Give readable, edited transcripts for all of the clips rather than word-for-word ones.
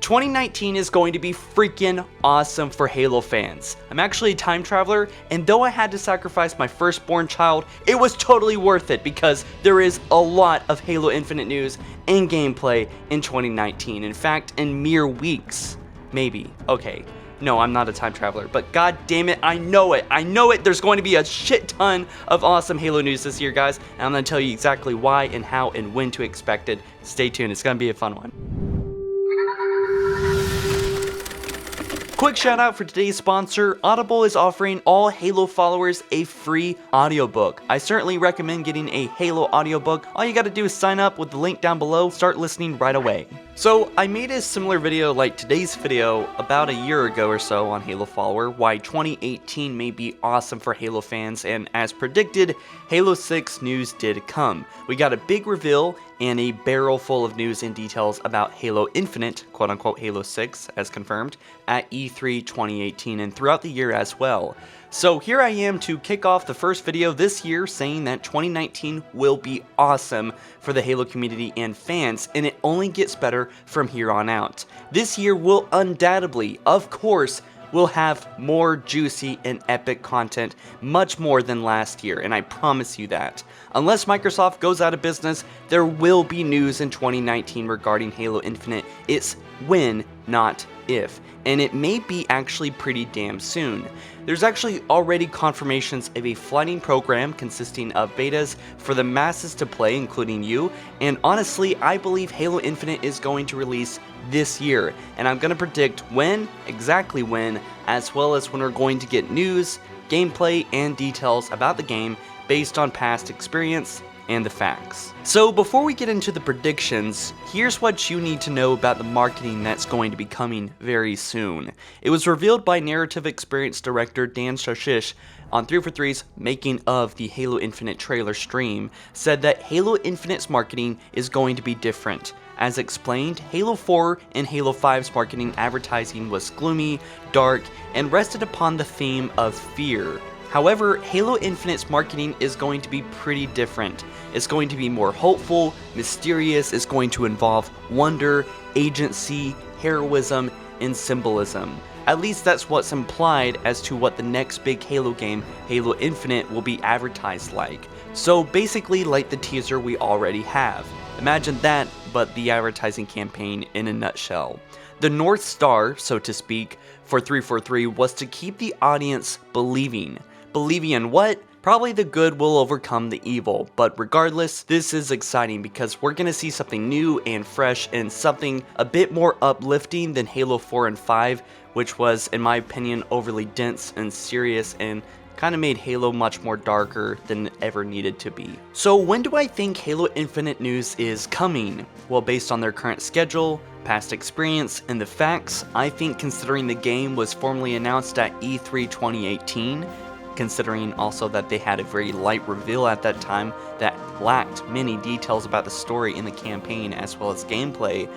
2019 is going to be freaking awesome for Halo fans. I'm actually a time traveler, and though I had to sacrifice my firstborn child, it was totally worth it because there is a lot of Halo Infinite news and gameplay in 2019. In fact, in mere weeks. Maybe. Okay. No, I'm not a time traveler, but god damn it, I know it. There's going to be a shit ton of awesome Halo news this year, guys, and I'm going to tell you exactly why and how and when to expect it. Stay tuned. It's going to be a fun one. Quick shout out for today's sponsor. Audible is offering all Halo followers a free audiobook. I certainly recommend getting a Halo audiobook. All you gotta do is sign up with the link down below, start listening right away. So I made a similar video like today's video about a year ago or so on HaloFollower, why 2018 may be awesome for Halo fans, and as predicted, Halo 6 news did come. We got a big reveal and a barrel full of news and details about Halo Infinite, quote unquote Halo 6 as confirmed, at E3 2018 and throughout the year as well. So here I am to kick off the first video this year saying that 2019 will be awesome for the Halo community and fans, and it only gets better from here on out. This year will undoubtedly, of course, we'll have more juicy and epic content, much more than last year, and I promise you that. Unless Microsoft goes out of business, there will be news in 2019 regarding Halo Infinite. It's when, not if, and it may be actually pretty damn soon. There's actually already confirmations of a flighting program consisting of betas for the masses to play, including you, and honestly, I believe Halo Infinite is going to release this year, and I'm going to predict when, exactly when, as well as when we're going to get news, gameplay, and details about the game based on past experience and the facts. So before we get into the predictions, here's what you need to know about the marketing that's going to be coming very soon. It was revealed by narrative experience director Dan Shashish on 343's making of the Halo Infinite trailer stream, said that Halo Infinite's marketing is going to be different. As explained, Halo 4 and Halo 5's marketing advertising was gloomy, dark, and rested upon the theme of fear. However, Halo Infinite's marketing is going to be pretty different. It's going to be more hopeful, mysterious, it's going to involve wonder, agency, heroism, and symbolism. At least that's what's implied as to what the next big Halo game, Halo Infinite, will be advertised like. So basically like the teaser we already have. Imagine that, but the advertising campaign in a nutshell. The North Star, so to speak, for 343 was to keep the audience believing. Believing in what? Probably the good will overcome the evil, but regardless, this is exciting because we're gonna see something new and fresh and something a bit more uplifting than Halo 4 and 5, which was, in my opinion, overly dense and serious and kind of made Halo much more darker than it ever needed to be. So when do I think Halo Infinite news is coming? Well, based on their current schedule, past experience, and the facts, I think considering the game was formally announced at E3 2018, considering also that they had a very light reveal at that time that lacked many details about the story in the campaign as well as gameplay,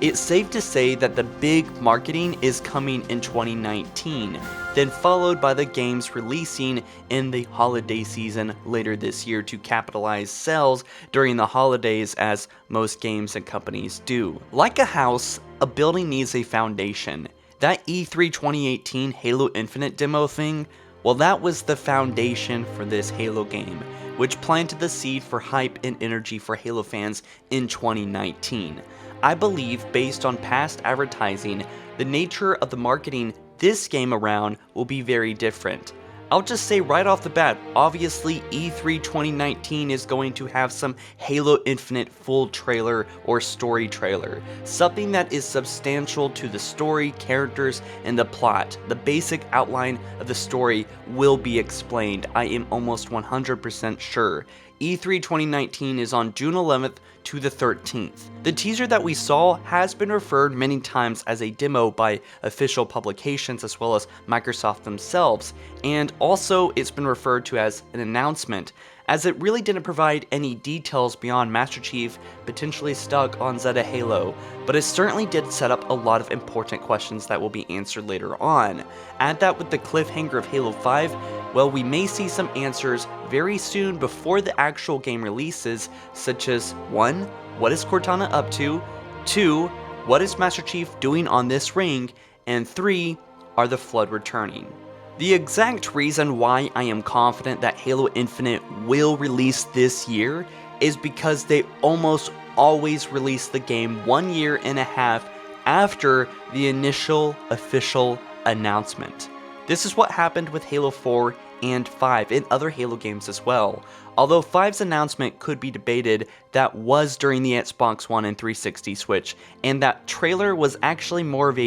it's safe to say that the big marketing is coming in 2019, then followed by the games releasing in the holiday season later this year to capitalize sales during the holidays as most games and companies do. Like a house, a building needs a foundation. That E3 2018 Halo Infinite demo thing, well, that was the foundation for this Halo game, which planted the seed for hype and energy for Halo fans in 2019. I believe, based on past advertising, the nature of the marketing this game around will be very different. I'll just say right off the bat, obviously E3 2019 is going to have some Halo Infinite full trailer or story trailer. Something that is substantial to the story, characters, and the plot. The basic outline of the story will be explained, I am almost 100% sure. E3 2019 is on June 11th to the 13th. The teaser that we saw has been referred many times as a demo by official publications as well as Microsoft themselves, and also it's been referred to as an announcement, as it really didn't provide any details beyond Master Chief potentially stuck on Zeta Halo, but it certainly did set up a lot of important questions that will be answered later on. Add that with the cliffhanger of Halo 5, well, we may see some answers very soon before the actual game releases, such as 1. What is Cortana up to? 2. What is Master Chief doing on this ring? And 3, are the Flood returning? The exact reason why I am confident that Halo Infinite will release this year is because they almost always release the game 1.5 years after the initial official announcement. This is what happened with Halo 4 and 5 and other Halo games as well. Although 5's announcement could be debated, that was during the Xbox One and 360 Switch, and that trailer was actually more of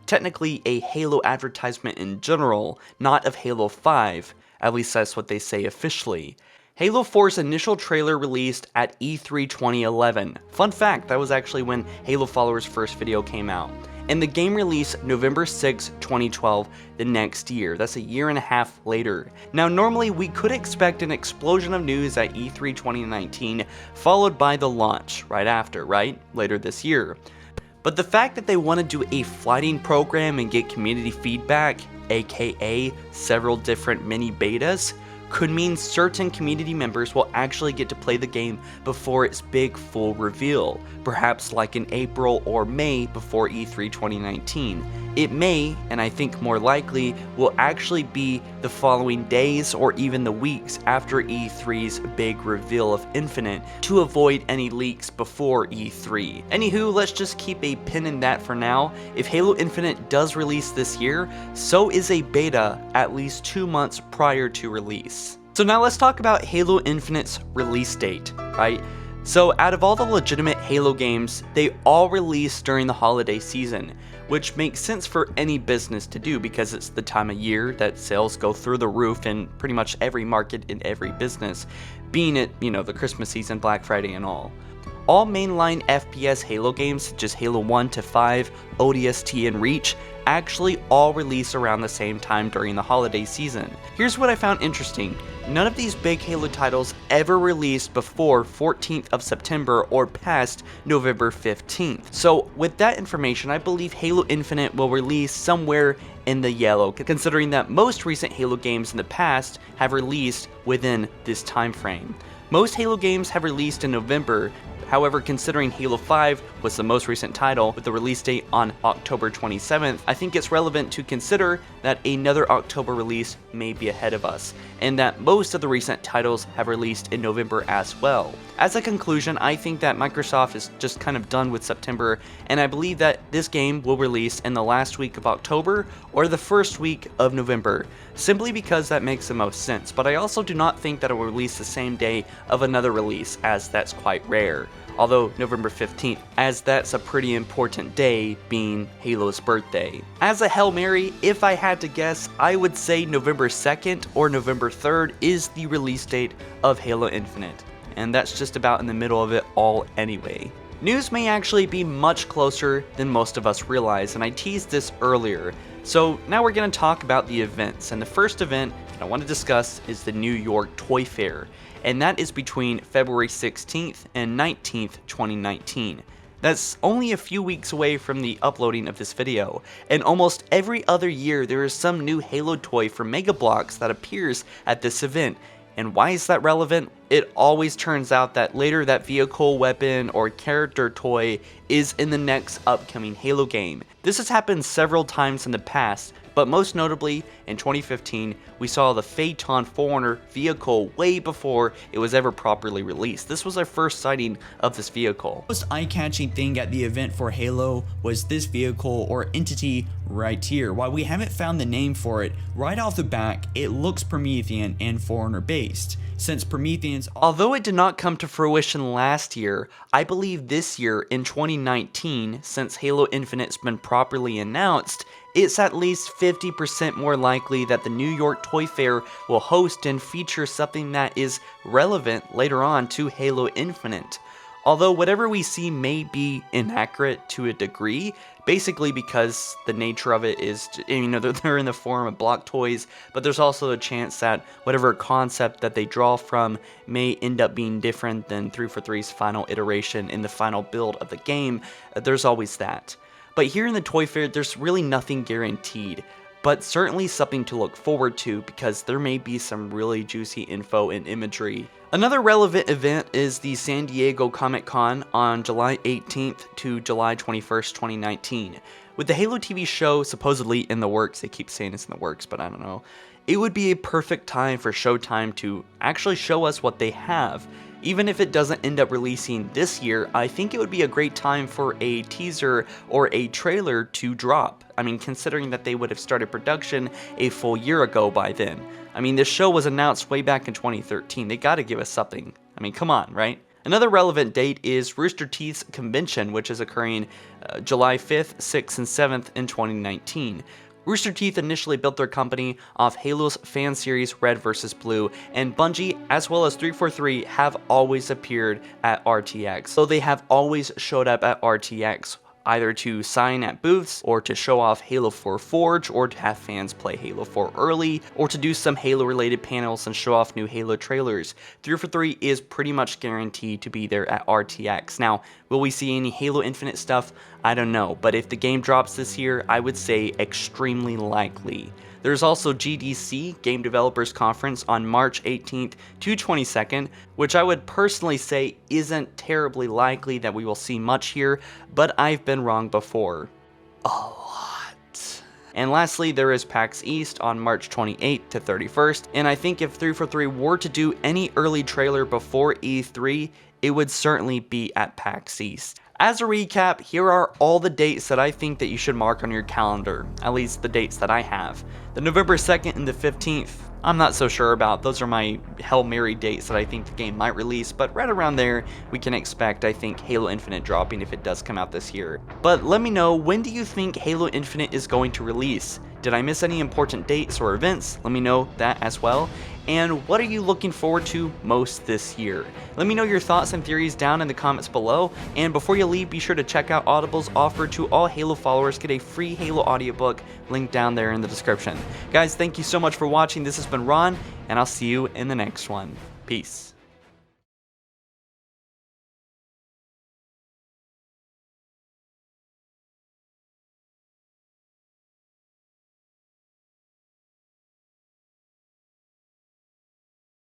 technically a Halo advertisement in general, not of Halo 5, at least that's what they say officially. Halo 4's initial trailer released at E3 2011. Fun fact, that was actually when HaloFollower's first video came out. And the game released November 6, 2012, the next year. That's 1.5 years later. Now normally we could expect an explosion of news at E3 2019, followed by the launch right after, right? Later this year. But the fact that they want to do a flighting program and get community feedback, aka several different mini betas, could mean certain community members will actually get to play the game before its big full reveal, perhaps like in April or May before E3 2019. It may, and I think more likely, will actually be the following days or even the weeks after E3's big reveal of Infinite to avoid any leaks before E3. Anywho, let's just keep a pin in that for now. If Halo Infinite does release this year, so is a beta at least 2 months prior to release. So now let's talk about Halo Infinite's release date, right? So out of all the legitimate Halo games, they all release during the holiday season, which makes sense for any business to do because it's the time of year that sales go through the roof in pretty much every market in every business, being it, the Christmas season, Black Friday and all. All mainline FPS Halo games, such as Halo 1 to 5, ODST, and Reach, actually all release around the same time during the holiday season. Here's what I found interesting. None of these big Halo titles ever released before 14th of September or past November 15th. So with that information, I believe Halo Infinite will release somewhere in the yellow, considering that most recent Halo games in the past have released within this time frame. Most Halo games have released in November. However, considering Halo 5 was the most recent title with the release date on October 27th, I think it's relevant to consider that another October release may be ahead of us, and that most of the recent titles have released in November as well. As a conclusion, I think that Microsoft is just kind of done with September, and I believe that this game will release in the last week of October or the first week of November, simply because that makes the most sense. But I also do not think that it will release the same day of another release, as that's quite rare. Although November 15th, as that's a pretty important day, being Halo's birthday. As a Hail Mary, if I had to guess, I would say November 2nd or November 3rd is the release date of Halo Infinite. And that's just about in the middle of it all anyway. News may actually be much closer than most of us realize, and I teased this earlier. So now we're going to talk about the events, and the first event that I want to discuss is the New York Toy Fair, and that is between February 16th and 19th, 2019. That's only a few weeks away from the uploading of this video, and almost every other year there is some new Halo toy from MegaBloks that appears at this event. And why is that relevant? It always turns out that later that vehicle, weapon, or character toy is in the next upcoming Halo game. This has happened several times in the past, but most notably, in 2015, we saw the Phaeton Forerunner vehicle way before it was ever properly released. This was our first sighting of this vehicle. The most eye-catching thing at the event for Halo was this vehicle or entity right here. While we haven't found the name for it, right off the back, it looks Promethean and Forerunner based. Since Prometheans, although it did not come to fruition last year, I believe this year in 2019, since Halo Infinite's been properly announced, it's at least 50% more likely that the New York Toy Fair will host and feature something that is relevant later on to Halo Infinite. Although whatever we see may be inaccurate to a degree, basically because the nature of it is, they're in the form of block toys, but there's also a chance that whatever concept that they draw from may end up being different than 343's final iteration in the final build of the game. There's always that. But here in the Toy Fair, there's really nothing guaranteed, but certainly something to look forward to because there may be some really juicy info and imagery. Another relevant event is the San Diego Comic-Con on July 18th to July 21st, 2019. With the Halo TV show supposedly in the works, they keep saying it's in the works, but I don't know, it would be a perfect time for ShowTime to actually show us what they have. Even if it doesn't end up releasing this year, I think it would be a great time for a teaser or a trailer to drop. I mean, considering that they would have started production a full year ago by then. I mean, this show was announced way back in 2013. They gotta give us something. I mean, come on, right? Another relevant date is Rooster Teeth's convention, which is occurring July 5th, 6th, and 7th in 2019. Rooster Teeth initially built their company off Halo's fan series Red vs. Blue, and Bungie, as well as 343, have always appeared at RTX. So they have always showed up at RTX, either to sign at booths, or to show off Halo 4 Forge, or to have fans play Halo 4 early, or to do some Halo related panels and show off new Halo trailers. 343 is pretty much guaranteed to be there at RTX. Now, will we see any Halo Infinite stuff? I don't know, but if the game drops this year, I would say extremely likely. There's also GDC, Game Developers Conference, on March 18th to 22nd, which I would personally say isn't terribly likely that we will see much here, but I've been wrong before. A lot. And lastly, there is Pax East on March 28th to 31st, and I think if 343 were to do any early trailer before E3, it would certainly be at Pax East. As a recap, here are all the dates that I think that you should mark on your calendar, at least the dates that I have. The November 2nd and the 15th, I'm not so sure about. Those are my Hail Mary dates that I think the game might release, but right around there, we can expect, I think, Halo Infinite dropping if it does come out this year. But let me know, when do you think Halo Infinite is going to release? Did I miss any important dates or events? Let me know that as well. And what are you looking forward to most this year? Let me know your thoughts and theories down in the comments below. And before you leave, be sure to check out Audible's offer to all Halo followers. Get a free Halo audiobook, link down there in the description. Guys, thank you so much for watching. This has been Ron, and I'll see you in the next one. Peace.